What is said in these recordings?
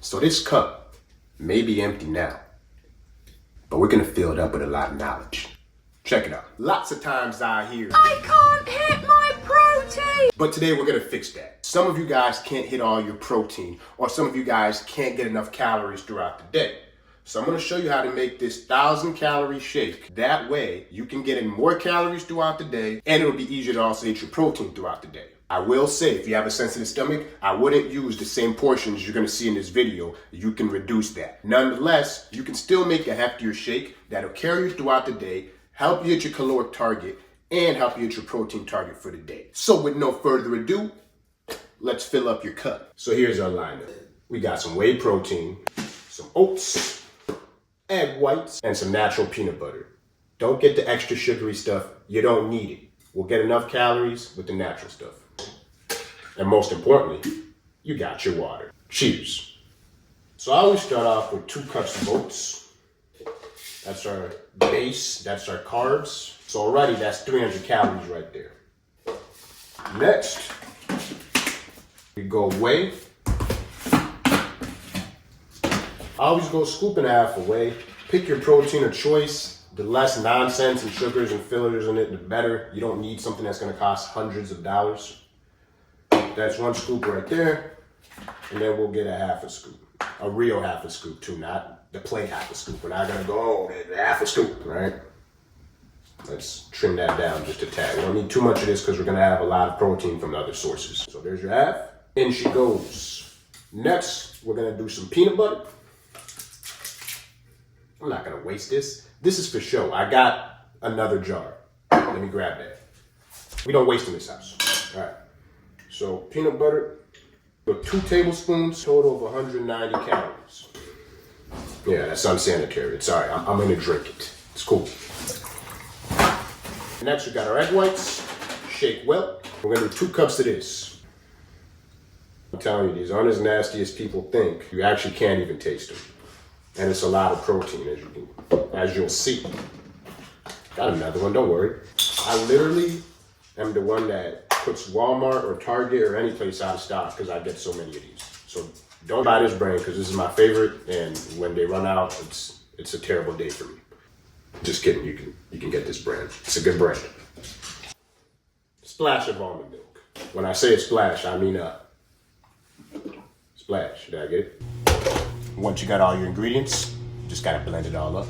So this cup may be empty now, but we're gonna fill it up with a lot of knowledge. Check it out. Lots of times I hear, I can't hit my protein. but today we're gonna fix that. Some of you guys can't hit all your protein, or some of you guys can't get enough calories throughout the day. So I'm gonna show you how to make this 1,000-calorie shake. That way you can get in more calories throughout the day, and it'll be easier to also hit your protein throughout the day. I will say, if you have a sensitive stomach, I wouldn't use the same portions you're gonna see in this video. You can reduce that. Nonetheless, you can still make a heftier shake that'll carry you throughout the day, help you hit your caloric target, and help you hit your protein target for the day. So with no further ado, let's fill up your cup. So here's our lineup. We got some whey protein, some oats, egg whites, and some natural peanut butter. Don't get the extra sugary stuff. You don't need it. We'll get enough calories with the natural stuff. And most importantly, you got your water. Cheers. So I always start off with 2 cups of oats. That's our base, that's our carbs. So already that's 300 calories right there. Next, we go whey. I always go scoop and a half of whey. Pick your protein of choice. The less nonsense and sugars and fillers in it, the better. You don't need something that's gonna cost hundreds of dollars. That's 1 scoop right there. And then we'll get a half a scoop. A real half a scoop too, not the play half a scoop. We're not gonna go, oh, half a scoop, right? Let's trim that down just a tad. We don't need too much of this because we're gonna have a lot of protein from the other sources. So there's your half. In she goes. Next, we're gonna do some peanut butter. I'm not gonna waste this. This is for show. I got another jar. Let me grab that. We don't waste in this house. All right. So peanut butter, with 2 tablespoons, total of 190 calories. Yeah, that's unsanitary. It's all right. I'm gonna drink it. It's cool. Next, we got our egg whites. Shake well. We're gonna do 2 cups of this. I'm telling you, these aren't as nasty as people think. You actually can't even taste them. And it's a lot of protein, as you'll see. Got another one, don't worry. I literally am the one that puts Walmart or Target or any place out of stock because I get so many of these. So don't buy this brand because this is my favorite, and when they run out, it's a terrible day for me. Just kidding, you can get this brand. It's a good brand. Splash of almond milk. When I say a splash, I mean a splash. Did I get it? Once you got all your ingredients, you just gotta blend it all up.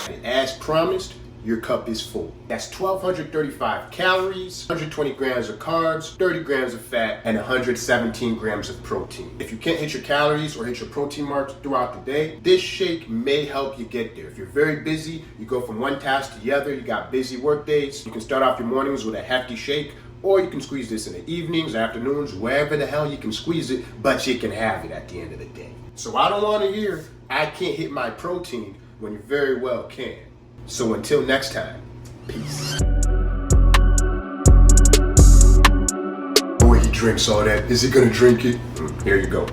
And as promised, your cup is full. That's 1,235 calories, 120 grams of carbs, 30 grams of fat, and 117 grams of protein. If you can't hit your calories or hit your protein marks throughout the day, this shake may help you get there. If you're very busy, you go from one task to the other, you got busy work days, you can start off your mornings with a hefty shake, or you can squeeze this in the evenings, afternoons, wherever the hell you can squeeze it, but you can have it at the end of the day. So I don't want to hear, I can't hit my protein, when you very well can. So until next time, peace. Oh, he drinks all that. Is he gonna drink it? Here you go.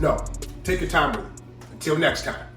No, take your time with it. Until next time.